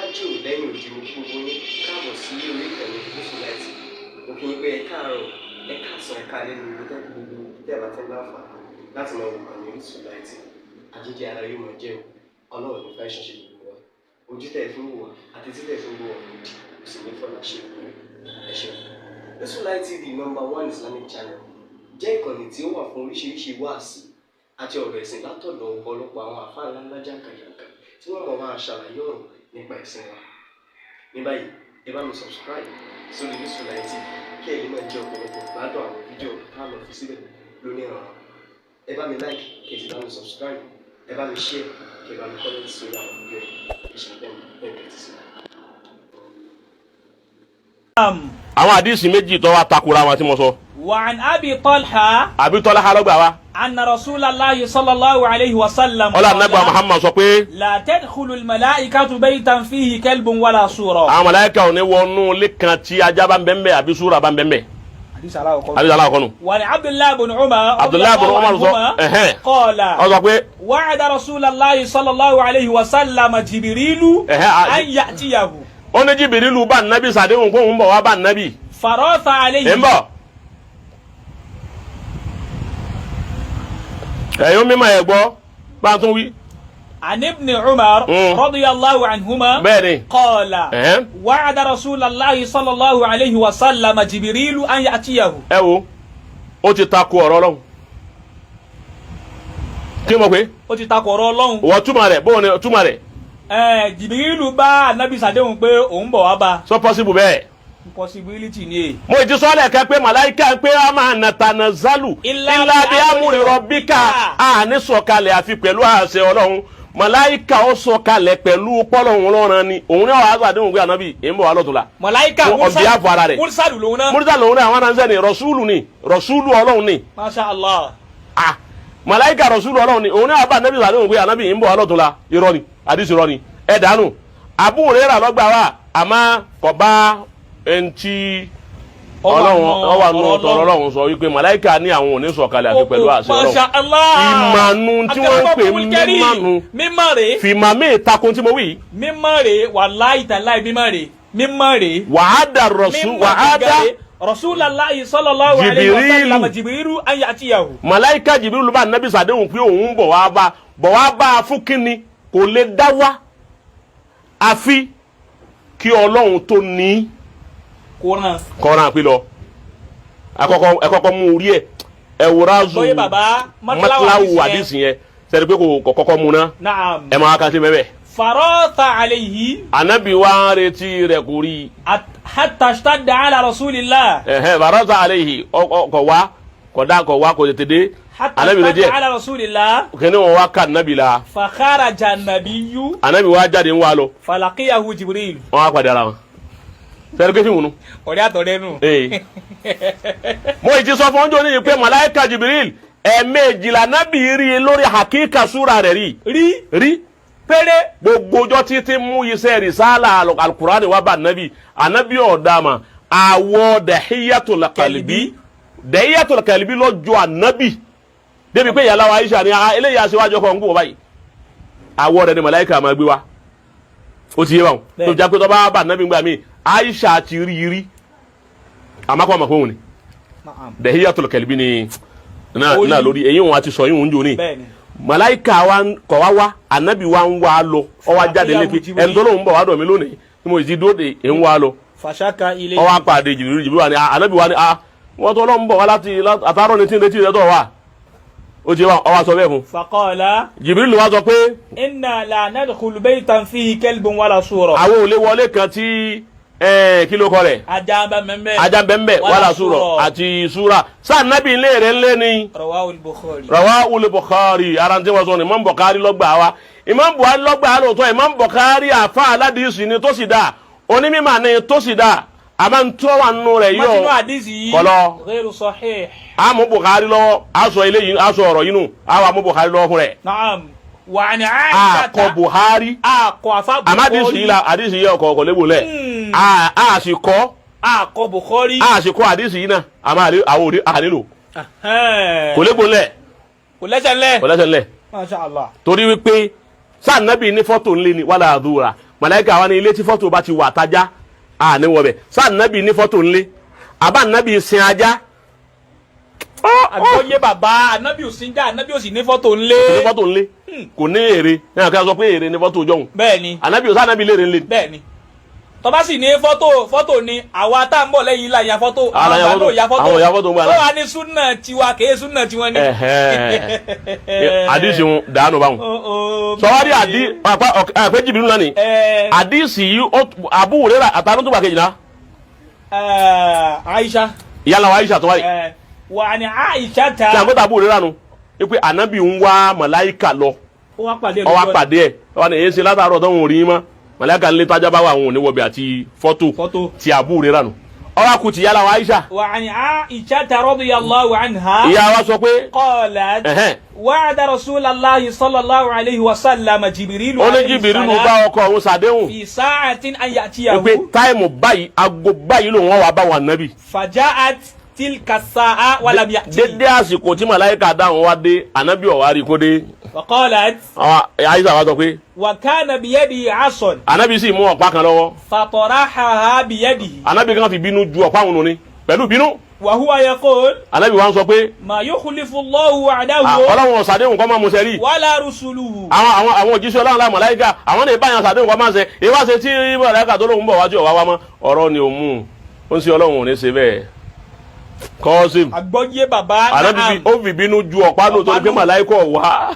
níwájú lẹ́yìn òdì mo gbogbo yín káàbọ̀ sí orí ìkànnì Orísun láti mo kí yín pé ẹ káàárọ̀ ẹ káàsán ẹ káalẹ́ ní gbogbo tẹ́ bá tẹ́ láǹfààní láti máa wò ìkànnì Orísun láti àjíjẹ ara yóò máa jẹun ọlọ́run nípa ìṣọ̀ṣe gbogbo wa ojú tẹ̀ fún wò àti títẹ̀ fún wò ọ̀rọ̀ òdì kò sì ní fọlá ṣe ẹ ṣeun. Orísun Light TV #1 Islamic channel jẹ́ ìkànnì tí ó wà fún oríṣiríṣi wáàsí àti ọ̀rọ̀ ẹ̀sìn látọ̀dọ̀ ọ̀pọ̀lọpọ̀ àwọn àfáà ńláńlá jàǹkàjàǹkà tí wọ́n mọ̀ máa ṣàlàyé ọ̀rọ̀ nípa ẹ̀sìn wa. Ní báyìí ẹ bá mi subscribe sórí Orísun Light TV kí ẹ̀yin máa jẹ́ ọ̀pọ̀lọpọ̀ gbádùn àwọn fídíò tá a lọ fi síbẹ̀ lónìí ọ̀rọ̀. Ẹ bá mi like kí ẹ sì bá mi subscribe, ẹ bá mi share kí ẹ bá mi comment sórí àwọn fídíò ìṣẹ̀lẹ̀ bẹ́ẹ̀ ti sí. àwọn àdìsí méjì tó wá takura wọn tí mo sọ. وعن أبي طلحة àbí Talha ló gbà wá. أن رسول الله صلى الله عليه وسلم ọlá nàgbà Muhammad sọ pé. لا تدخل الملائكة بيتا فيه كلب ولا صورة. àwọn màláíkà ò ní wọnú ilé kan tí ajá bá ń bẹ ńbẹ̀ àbí súra bá ń bẹ ńbẹ̀. àdìsí aláwọ̀ kọ́nu. وعن عبد الله بن عمر عبد الله بن عمر قال ó sọ pé. وعد رسول الله صلى الله عليه وسلم جبريل أن يأتيه. ó ní Jìbìrìlù bá nàbì sàdéhùn kó ń bọ̀ wá bá nàbì. فراث عليه. ń bọ̀. ẹ̀yin mímọ̀ ẹ̀ gbọ́ bá a tún wí. عن ابن عمر رضي الله عنهما بني. قال وعد رسول الله صلى الله عليه وسلم جبريل أن يأتيه. ẹ wo ó ti takò ọ̀rọ̀ Ọlọ́run kí mo pé. ó ti takò ọ̀rọ̀ Ọlọ́run. wọ́n túmọ̀ rẹ̀ bóun ni túmọ̀ rẹ̀. Jibirilu bá anabi sàdéhùn pé òun bọ̀ wá bá. so possible bẹ́ẹ̀. possibility ni e. mo ti sọ́ọ́lẹ̀ kan pé màláìka pé a máa nàtànà zálù ilá bí amúre rọ̀bíkà a ní sọ̀kalẹ̀ àfi pẹ̀lú àṣẹ Ọlọ́run màláìka ó sọ̀kalẹ̀ pẹ̀lú pọ́lọ́hún lọ́rùn ni òun ní wàá sàdéhùn pé ànábì èyí ń bọ̀ wá lọ́tún la. màláìka mursalu lòun náà. mursalu lòun náà àwọn anáṣẹ́ ni rọ̀ṣúlù Ọlọ́run ni. masha Allah. màláìka rọ̀ṣúlù Ọlọ́run ni òun náà bá ànábì sàdéhùn pé ànábì èyí ń bọ̀ wá lọ́tún la irọ́ ni àdìsí irọ́ ni ẹ dànù Abu Hurairah lọ́gbà wa àmọ́ kò bá ẹntì Ọlọ́run ọwà nù tọrọ Ọlọ́run sọ wípé màláìka ní àwọn ò ní sọ̀kalẹ̀ àti pẹ̀lú àṣẹ Ọlọ́run ìmànù tí wọ́n ń pè mímànù mímọ̀rẹ́ fìmàmì ìtakùn tí mo wí. mímọ̀rẹ́ wàláhì tàláhì mímọ̀rẹ́ wàhádà Rasulullahi sallallahu alaihi wasallam Jibrilu an ya'tiyahu. màláìka Jibrilu bá nàbì sàdéhùn pé òun bọ̀ wá bá a fún kínni kò lè dá wá àfi kí Ọlọ́run tó ní kọ́ran pé lọ ẹ̀kọ́kọ́ mú orí ẹ̀ ẹ̀wòrázù mọ́tíláwù àdìsí yẹn sẹ́ni pé kò kọ́kọ́ mú ná ẹ̀ máa ká sí mẹ́bẹ̀. faratha alayhi. anabi wa retí rẹ̀ kò rí. hatta ishtadda ala rasulillah. faratha alayhi kò wá kò tètè dé. anabi lè jẹ ala rasulillah. kẹ́ni wọn wá ká anabi la. fa kharaja nabiyyu. anabi wa jáde ń wá lọ. falaqiyahu Jibril. wọn á padà ara wọn. sẹ́ni pé fíìmù nu. ọ̀rẹ́ àtọ̀rẹ́ nù. mo ì ti sọ fún ọjọ́ ní pé màláìka Jibril ẹ̀ẹ̀mejìlá nábì rí lórí hakika súra rẹ̀ rí péré gbogbo ọjọ́ títí mú iṣẹ́ rìsálà alukurani wá bá anabi ọ̀dàmà àwọ̀ Dahiyatul Kalbi lọ́jọ́ anabi débi pé yàrá wa Aisha ni eléyìí aṣíwájú ọkọ̀ ń gbọ́ báyìí àwọ̀ rẹ̀ ni màláìka máa gbé wa ó ti yé wa tó jẹ́ pé tó bá bá anabi gbà mí Aisha ti rí àmàkọ́ àmàkọ́ òun ni Dahiyatul Kalbi ni náà lórí èyí wọn àti sọ yìí wọn jò ní màláìka wa kọ̀ wá anabi wa ń wá lọ ọ wá jáde lépi ẹni tó lóun bọ̀ wá dọ̀ mí lónìí tí mo ti dóde ń wá lọ ọ wá pàdé Jibril wa ni anabi wa ni wọ́n tó lọ́n bọ̀ wá láti àtàrọ̀ ní tí ń retí rẹ̀ tó wà ó ti wá ọ wá sọ bẹ́ẹ̀ fún. faqala Jibril wa sọ pé. inna la nadkhulu baytan fihi kalbun wala sura. àwọn ò lè wọlé kan tí kí ló kọ rẹ̀. ajá bẹ́ẹ̀ wàlà sùrọ̀ àti sùrà sáà nábì ilé rẹ̀ ńlẹ́ ni. Rawahul Bukhari arántí wọn sọ ni Imam Bukhari lọ́gbà wa Imam Bukhari lọ́gbà lóòótọ́ Imam Bukhari àfa aládìsí ni tó sì dá onímọ̀ ni tó sì dá àmọ́ ntọ́ wà nù rẹ̀ yọ kọlọ. ghayru sahih. àmú Bukhari lọ́wọ́ aṣọ eléyìí aṣọ ọ̀rọ̀ yìí nù àwọn àmú Bukhari lọ́wọ́ fún rẹ̀. naam wà ní Aisha. àkọ Bukhari. àkọ àfa Bukhari. àmọ́ àdìsí yìí la àdìsí yìí ọkọ̀ lébò lẹ̀. àṣìkọ́. àkọ Bukhari. àṣìkọ́ àdìsí yìí náà àmọ́ àwọn ànílò. kò lébò lẹ̀. kò lẹ́sẹ̀ lẹ̀. Masha Allah. torí wípé sáà nábì ní fọ́tò ńlẹ̀ ni wàlá àdúrà màláíkà wa ní ilé tí fọ́tò bá ti wà tájá à ní wọbẹ̀ sáà nábì ní fọ́tò ńlé àbá nábì sin ajá. àgbọ̀yé bàbá ànábì ò sí já ànábì ò sì ní fọ́tò ńlé. ní fọ́tò ńlé kò ní èrè náà kí a sọ pé èrè ní fọ́tò jọ̀hún. bẹ́ẹ̀ni ànábì ò sá ànábì léèrè ńlé. bẹ́ẹ̀ni tọ́ba sì ní fọ́tò ni àwa tá ń bọ̀ lẹ́yìn la ya fọ́tò àwọn ya fọ́tò ń gbà ó wà ní súnà tiwa kèé súnà tiwọn ni. àdìsí ń dànù báwọn. sọwádìí àpé jìbìrì ńlá ni àdìsí yìí Abu Hurairah àtàwọn tó bá kejìlá. Aisha. ìyálà wa Aisha tó wáyé. wà ní Aisha ta. tí a gbọ́dọ̀ Abu Hurairah nu pé ànábì ń wá màláíkà lọ. ó wá pàdé ẹ̀ wọ́n ní èyí ṣe látàárọ̀ tó ń rí mọ́ màláíkà ńlẹ̀ tájà bá wà àwọn oníwọ̀bẹ̀ àti fọ́tò tí Abu Hurairah nù. ọwọ́ àkú ti yálà wa Aisha. wà ní Aisha ta radiyallahu anha. ìyá wa sọ pé. qalat wa'ada rasulallahi sallallahu alayhi wa sallam Jibrilu. ó ní Jibrilu bá ọkọ òun sàdéhùn. fi sa'atin an ya'tiyahu. pé táìmù báyìí aago báyìí lòun wà bá wà nábì. faja'at tilka sa'a wa lam ya'ti. dédé àsìkò tí màláíkà dáhùn wá dé ànábì ọ̀wárí kó dé. faqalat. Aisha wa sọ pé. wa kana biyadihi 'asan. ànábì sì mú ọ̀pá kan lọ́wọ́. fatarahaha biyadihi. ànábì kan fi bínú ju ọ̀pá òun nù ni pẹ̀lú bínú. wa huwa yaqul. ànábì wa ń sọ pé. ma yukhlifu Allahu wa'dahu. ọlọ́run ọ̀sàdéhùn kọ́ máa mú sẹ́rí. wala rusuluhu. àwọn òjíṣẹ́ ọlọ́run láì màláíkà àwọn lè báyàn sàdéhùn kọ́ máa ń sẹ ìwá ṣe tí màláíkà tó lóun bọ̀ wájú ọ̀wá wa mọ́ ọ̀rọ̀ ni òun mú ó ń ṣe ọlọ́run ò ní ṣe bẹ́ẹ̀. kọ́sìm àgbọ́yé bàbá ànábì ó fi bínú ju ọ̀pá lò torí pé màláíkà wá.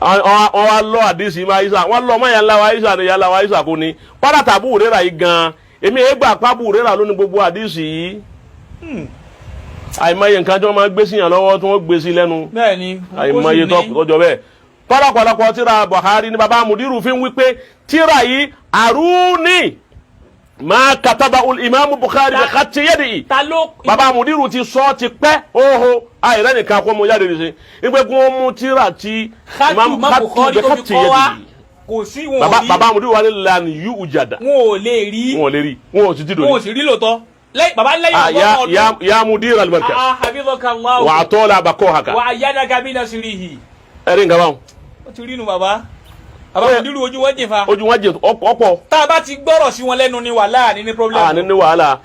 wọ́n wá lọ àdìsí máa Aisha wọ́n lọ mọ́ yàrá wa Aisha ni yàrá wa Aisha kò ní pàdàtà Abu Hurairah yìí gan-an èmi ègbà pa Abu Hurairah lónìí gbogbo àdìsí yìí. àìmọye nǹkan tí wọ́n máa gbé síyàn lọ́wọ́ tí wọ́n gbé sí lẹ́nu. bẹ́ẹ̀ni àìmọye tọ́jọ́ bẹ́ẹ̀. pọ́lọ́pọ̀lọpọ̀ tíra Buhari ní baba Mudiru fi ń wí pé tíra yìí àrùní máa kataba Imam Bukhari bẹ ká ti yéde yìí. baba Mudiru ti sọ ti pẹ́ oho àìrẹ́ nìkan kó mo jáde nìṣe ìgbẹ́ kó mú tíra ti Imam Bukhari bẹ ká ti yéde yìí. kò sí wọn ò rí. baba Mudiru wa ni lan yu ujada. wọn ò lè rí. wọn ò sì ti dòní. wọn ò sì rí lóòótọ́. baba lẹ́yìn ọgbọ́n ọdún. ya Mudir al-Markaz. hafizakallahu. wà á tọ́ la bakọ́ haka. wà á yánnaka bi nasrihi. ẹ̀rí nǹkan báwọn. ó ti rí nu baba. baba Mudiru ojú wọn jìn fa. ojú wọn jìn ọ̀pọ̀. tá a bá ti gbọ́rọ̀ sí wọn lẹ́nu ni wàhálà ní problem. ní ní wàhálà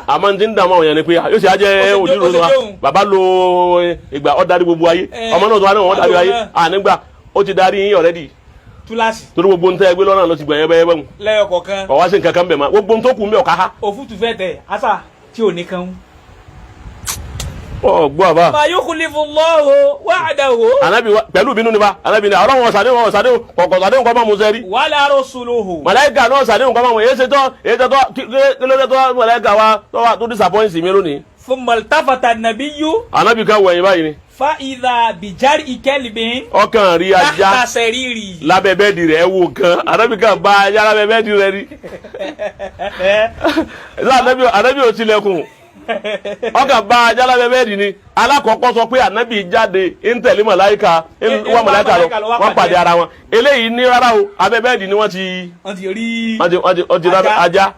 àmọ́ ní ti ń dààmú àwọn yẹn ni pé yóò ṣe ajẹ́ Mudiru wa baba lo ìgbà ó darí gbogbo ayé ọmọ náà tó wà ní wọn darí ayé nígbà ó ti darí yín already. túláàsì. torí gbogbo ntẹ́ ẹgbẹ́ lọ́nà ló ti gbẹ̀yẹ́ bẹ́ẹ̀ bẹ́ẹ̀ mu. lẹ́yọ̀ kọ̀ọ̀kan. ọ̀wá sí nǹkan kan bẹ̀ ma gbogbo ntọ́ kù ń bẹ̀ ọ̀ká ha. òfútu fẹ́ tẹ̀ asa tí ò ní kan. gbọ́ àbá. ma yukhlifu Allahu wa'dahu. anabi pẹ̀lú bínú ni ba anabi ni ọlọ́run ọ̀sàdéhùn kọ́ máa mú sẹ́rí. wala rasuluhu. màláíkà náà ọ̀sàdéhùn kọ́ máa mú èyí tọ́ kílódé tó màláíkà wa tó disappoint mi lónìí. thumma iltafata an-nabiyyu. anabi kan wọ̀nyí báyìí ni. fa idha bijari kalbin. ọkàn rí ajá tahta sariri. lábẹ́ bẹ́ẹ̀dì rẹ̀ wò kan anabi kan bá ajá lábẹ́ bẹ́ẹ̀dì rẹ̀ ni. anabi ò tilẹ̀kùn ọkàn bá ajá lábẹ́ bẹ́ẹ̀dì ni alákọ̀ọ́kọ́ sọ pé anabi jáde ń tẹ̀lé màláíkà wọ́n màláíkà lọ wọ́n pàdé ara wọn eléyìí ní rárá o abẹ́ bẹ́ẹ̀dì ni wọ́n ti rí ajá.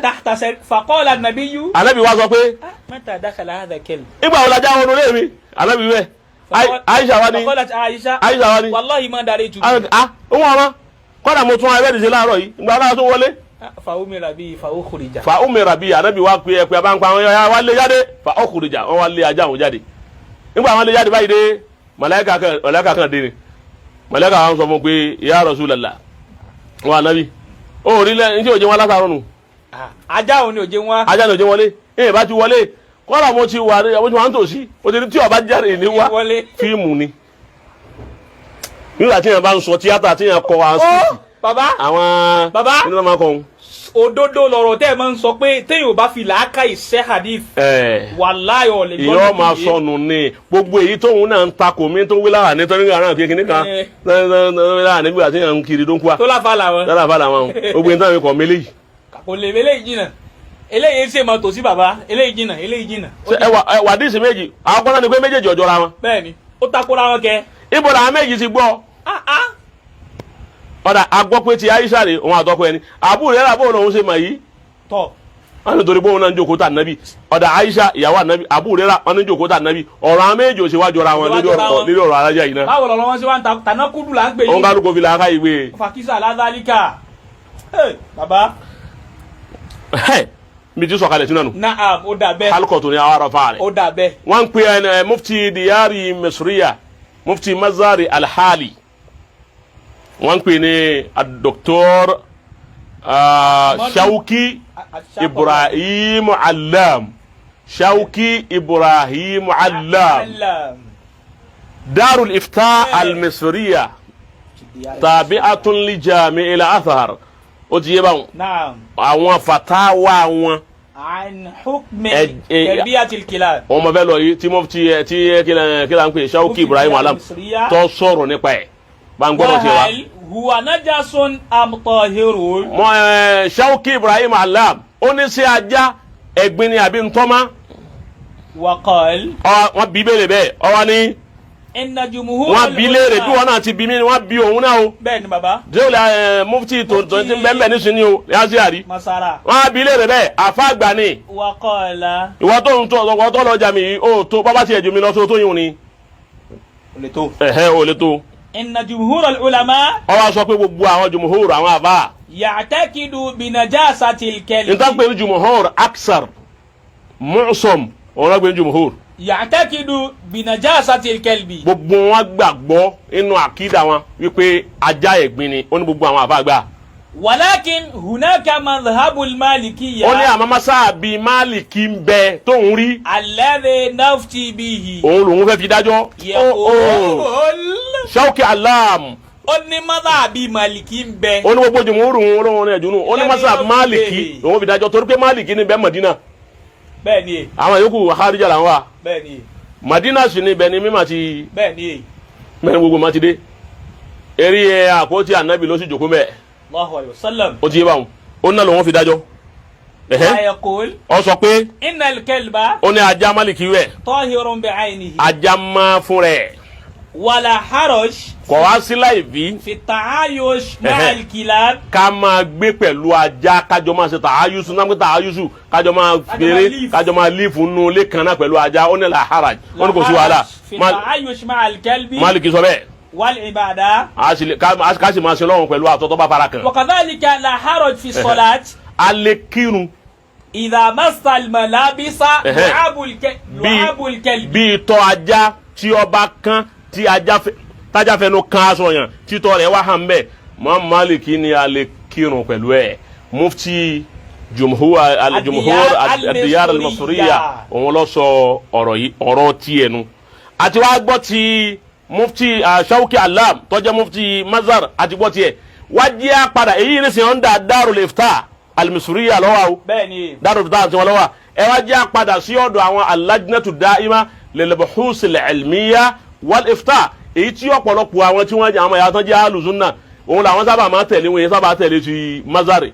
tahta sariri faqala an-nabiyyu. anabi wa sọ pé. mata dakhala hadha kalb. ìgbà wo la já wọn lórí mi anabi wẹ Aisha wa ni Aisha wa ni wallahi ma dari tu. òun ọmọ kọ́dà mo tún abẹ́ẹ̀dì sí láàárọ̀ yìí ìgbà wọn tó wọlé. fa umira bi fa ukhrija. fa umira bi anabi wa pe ẹ̀pẹ́ abáǹpa wọn yà wá lé jáde fa ukhrija wọn wá lé ajá wọn jáde nígbà wọn lé jáde báyìí dé màláíkà kan dé ni màláíkà wọn sọ fún pé ya Rasulallah wọn anabi ó rí lẹ ní tí òjò wọn látàrọ nù. ajá òun ni òjò wọn. ajá ni òjò wọlé ẹ bá ti wọlé kọ́dà mo ti wà ń tòsí o ti ní tí ọba jáde ní wá fíìmù ni nígbà tí yẹn bá ń sọ tíátà tí yẹn kọ àwọn síìtì àwọn nínú ọmọ kan. òdodo lọ̀rọ̀ tẹ́ ẹ máa ń sọ pé téèyàn ò bá fi làákà ìṣe hadith. wàláhì ọ̀lẹ̀ gbọ́dọ̀ ìyọ́ máa sọnù ní gbogbo èyí tóun náà ń takò mí tó wí lára nítorí nígbà náà kékeré kan lára nígbà tí yẹn ń kiri tó ń kú wa. tó láfa làwọn. tó láfa làwọn gbogbo ìtàn mi kọ̀ mí léyìí. kò lè mélé jìnnà eléyìí ṣe máa tòsí bàbá eléyìí jìnnà. wà díìsì méjì àwọn kọ́nà ni pé méjèèjì ọ̀jọ̀ra wọn. bẹ́ẹ̀ni ó takora wọn kẹ. ibo làwọn méjì ti gbọ́. ọ̀dà agbọ́ pé ti Aisha rè òun àtọ́kọ ẹni Abu Hurairah bó lòun ṣe mọ̀ yìí. tọ́ wọn ní torí pé wọn náà ń jókòó tà nàbí ọ̀dà Aisha ìyàwó ànàbí Abu Hurairah wọn ní jókòó tà nàbí ọ̀rọ̀ àwọn méjì òṣèwájú ra wọn lórí ọ̀rọ̀ alájà yìí náà. báwo lọ́rọ̀ wọn ṣe wá ń ta tànákùdù là ń gbé yìí. òun kálukú fi làákà ìwé. fàkísà aládàlíkà bàbá. mi ti sọ̀kalẹ̀ sínú ẹnu. naam ó dà bẹ́ẹ̀. kálukọ̀ tó ní àwọn ará fa rẹ̀. ó dà bẹ́ẹ̀. wọ́n ń pè mufti diyari Misriya mufti Mazari Alhali wọ́n ń pè ní Dr. Shauki Ibrahim Allam Shauki Ibrahim Allam Darul Ifta Al-Misriya tabi'atun li Jami' al-Azhar ó ti yé báwọn. àwọn fatawa wọn. an hukmi tarbiyatil kilab. wọ́n mọ̀ fẹ́ lọ yìí tí mufti tí kílà ń pè Shauki Ibrahim Allam tó sọ̀rọ̀ nípa ẹ̀ bá ń gbọ́dọ̀ tiẹ̀ wá. huwa najasun am tahirun. Shauki Ibrahim Allam ó ní sí ajá ẹ̀gbin ni àbí ntọ́má. wa qal. wọ́n bí bẹ́ẹ̀ bẹ́ẹ̀ ọwọ́ ní. inna jumuhur. wọ́n bí léèrè bí wọ́n náà ti bí mí ni wọ́n bí òun náà o. bẹ́ẹ̀ ni baba. jẹ́wọ́lẹ̀ mufti tó ti bẹ́ẹ̀ ní sinmi o yá sí àrí. masara. wọ́n bí léèrè bẹ́ẹ̀ àfa àgbà ni. wa qala. ìwọ tó ń tó lọ jà mí o tó bàbá tiẹ̀ jù mí lọ tó yún ni. o lè tó. o lè tó. inna jumuhur al-ulama. ọwọ́ sọ pé gbogbo àwọn jumuhur àwọn àbá. ya'taqidu bi najasatil kalbi. nítorí pé jumuhur aksar mu'sam òun náà gbé jumuhur. ya'taqidu bi najasatil kalbi. gbogbo wọn gbàgbọ́ inú àkídà wọn wípé ajá ẹ̀gbin ni ó ní gbogbo àwọn àbá gbà. walakin hunaka madhhabul malikiyya. ó ní àmọ́ masá bíi máàlìkì ń bẹ tóun rí. alladhi nafti bihi. òun lòun fẹ́ fi dájọ́. Shauki Allam. ó ní madhhabi maliki ń bẹ. ó ní gbogbo jùmúrù olóhùn ní ẹ̀dùnú ó ní masá máàlìkì lòun fi dájọ́ torí pé máàlìkì ní bẹ́ẹ̀ Madina. bẹ́ẹ̀ ni. àwọn yòókù Kharija là ń wà. bẹ́ẹ̀ ni. Madina sì ni bẹ́ẹ̀ ni mímà ti. bẹ́ẹ̀ ni. mẹ́rin gbogbo ma ti dé. eré àpótí ànábì ló sì jòkó mẹ́ẹ̀. Allahu alayhi wa sallam. ó ti yé báwọn ó ná lòun fi dájọ́. ayakul. ó sọ pé. innal kalba. ó ní ajá máàlìkì rẹ̀. tahirun bi'aynihi. ajá máa fún rẹ̀. wala haraj. kò wá sí láì bí. fi ta'ayush ma'al kilab. ká máa gbé pẹ̀lú ajá kájọ máa ṣe tààyùsù náà pé tààyùsù kájọ máa fèrè kájọ máa lífù nù ilé kan náà pẹ̀lú ajá ó ní la haraj ó ní kò sí wàhálà. fi ta'ayush ma'al kalbi. Málìkì sọ bẹ́ẹ̀. wal ibada. ká sì máa ṣe lọ́wọ́ pẹ̀lú àtọ́tọ́ bá fara kan. wa kadhalika la haraj fi salat. alẹ́ kírun. idha massa al malabisa. lu'abul kalbi. bí itọ́ ajá tí ọba kan tí tájà fẹnu kan aṣọ yàn títọ́ rẹ̀ wá hàn bẹ́ẹ̀ mọ́ Málìkì ni a lè kírun pẹ̀lú ẹ̀. mufti jumhur ad-diyar al-Misriya òun lọ sọ ọ̀rọ̀ tiẹ̀ nu. àti wàá gbọ́ ti mufti Shauki Allam tó jẹ́ mufti Mazar àti gbọ́ tiẹ̀ wá jẹ́ àpàdà èyí ní sìn ọ́ndà Darul Ifta al-Misriya lọ́wọ́ o. bẹ́ẹ̀ni. Darul Ifta àti wọn lọ́wọ́ ẹ wá jẹ́ àpàdà sí ọ̀dọ̀ àwọn al-Lajnatu Da'ima lil-Buhus al-Ilmiyya wal-Ifta èyí tí ọ̀pọ̀lọpọ̀ àwọn tí wọ́n jẹ́ àwọn ìyá tán jẹ́ alùsùnà òun làwọn sábà máa tẹ̀lé wọn yẹn sábà tẹ̀lé ti Mazari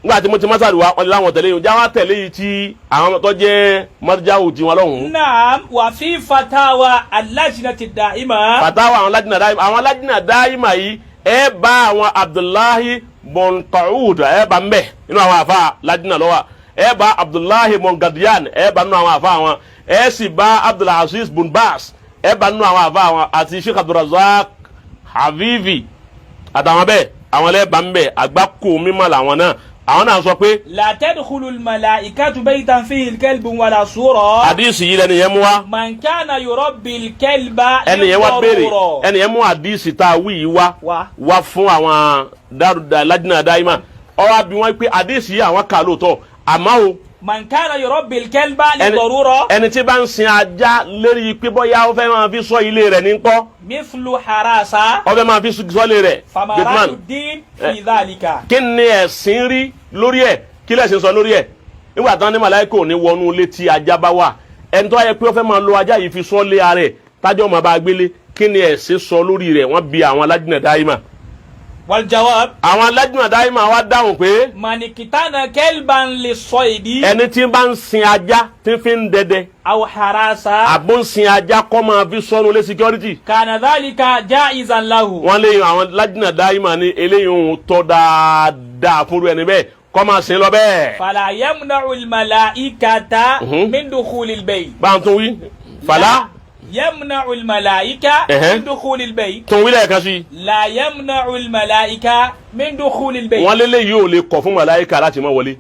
nígbà tí mo ti Mazari wá wọn ti láwọn tẹ̀lé yìí jáwá tẹ̀lé yìí tí àwọn tó jẹ́ marjawu tí wọn lọ́hùn. naam wà fi fatawa al-Lajnati Da'ima. fatawa àwọn Lajna Da'ima yìí ẹ bá àwọn Abdullahi bon Taud ẹ bá mbẹ nínú àwọn àfa Lajna lọ́wọ́ ẹ bá Abdullahi bon Gadiyan ẹ bá nínú àwọn àfa àwọn ẹ sì bá Abdulaziz bon Bas ẹ bá nínú àwọn àfa àwọn àti Sheikh Abdulrazak Habibi àtàwọn bẹ́ẹ̀ àwọn ẹlẹ́bàá ń bẹ̀ àgbákò mímọ́ làwọn náà àwọn náà sọ pé. la tadkhulul malaikatu baytan fihi al-kalbun wala sura. àdìsí yìí lẹni yẹn mú wa. man kana yurabbil kalba. ẹni yẹn wá béèrè ẹni yẹn mú àdìsí tá a wí yìí wá fún àwọn Lajna Da'ima ó wá bi wọ́n pé àdìsí yìí àwọn kà lóòótọ́ àmọ́ o. man kana yurabbil kalba li darura. ẹni tí bá ń sin ajá lérí pé bóyá ó fẹ́ máa fi sọ ilé rẹ̀ ní kọ́. mithlu harasa. ó fẹ́ máa fi sọ ilé rẹ̀. famaratu din fi dhalika. kí ni ẹ̀sìn rí lórí ẹ̀ kí lẹ̀sìn sọ lórí ẹ̀ nígbà tán ní màláíkà ò ní wọnú ilé tí ajá bá wà ẹni tó yẹ pé ó fẹ́ máa lo ajá yìí fi sọ lé ara ẹ̀ tájọ́ máa bá gbélé kí ni ẹ̀sìn sọ lórí rẹ̀ wọ́n bi àwọn Lajna Da'ima. wal jawab. àwọn Lajna Da'ima wá dáhùn pé. manikitana kelban li soydi. ẹni tí bá ń sin ajá tí fi ń dẹdẹ. aw harasa. àbó ń sin ajá kọ́ máa fi sọnù lé security. kana dhalika jaizan lahu. wọ́n lé àwọn Lajna Da'ima ní eléyìí òun tọ́ dáadáa fúnru ẹni bẹ́ẹ̀ kọ́ máa sin lọ bẹ́ẹ̀. fala yamna'u al-mala'ikata min dukhuli al-bayt. bá ń tún wí fàlà. yamna'u al-mala'ika min dukhuli al-bayt. tún wí lẹ́ẹ̀kan sí. la yamna'u al-mala'ika min dukhuli al-bayt. wọ́n lélẹ̀ yìí ò lè kọ̀ fún màláìka láti má wọlé.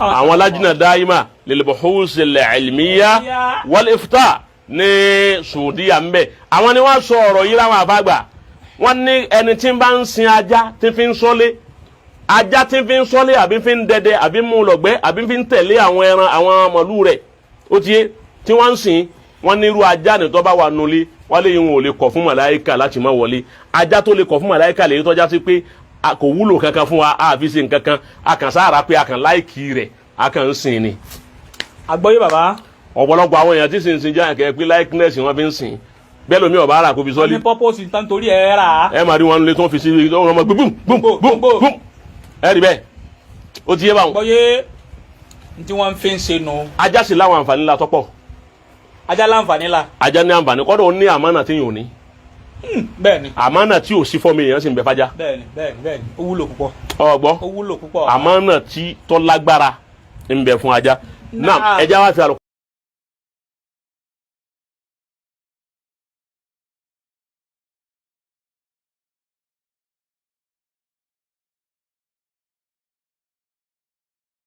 àwọn lajna daima lil buhus al-ilmiya wal ifta ní Saudiya ń bẹ. àwọn ni wọ́n sọ ọ̀rọ̀ yìí láwọn àfàgbà. wọ́n ní ẹni tí ń bá ń sin ajá tí fi ń sọ́lé ajá tí fi ń sọ́lé àbí fi ń dẹdẹ àbí mú lọ́gbẹ́ àbí fi ń tẹ̀lé àwọn ẹran àwọn màlúù rẹ̀ ó ti yé tí wọ́n ń sìn wọ́n ní irú ajá ní tó bá wà nulẹ̀ wọ́n lè yín ò lè kọ̀ fún màláìka láti má wọlé ajá tó lè kọ̀ fún màláìka lè tọ́já sí pé kò wúlò kankan fún wa àfi ṣe nǹkan kan a kàn sára pé a kàn láìkì rẹ̀ a kàn ń sìn ni. àgbọ́yé bàbá. ọ̀pọ̀lọpọ̀ àwọn èèyàn tí sì ń sin jáyà kẹ́ pé likeness wọn fi ń sìn bẹ́ẹ̀ lómi ọ̀bá ara kò fi sọ́lé. ní purpose tán torí ẹ̀ rà. ẹ máa rí wọn lé tó ń fi sí i tó ń rọmọ gbúm gbúm gbúm gbúm ẹ rí bẹ́ẹ̀ ó ti yé báwọn. àgbọ́yé tí wọ́n fi ń ṣe nù. ajá sì láwọn àǹfààní la tọ́pọ̀. ajá láǹfààní la. ajá ní àǹfààní kọ́dọ̀ ó ní àmánà tí yóò ní. bẹ́ẹ̀ni. àmánà tí ò sí fọ́ọ̀mù èèyàn sì ń bẹ fájá. bẹ́ẹ̀ni ó wúlò púpọ̀. ọgbọ́n ó wúlò púpọ̀. àmánà tí tó lágbára ń bẹ fún ajá. náà ẹja wá fi àlọ́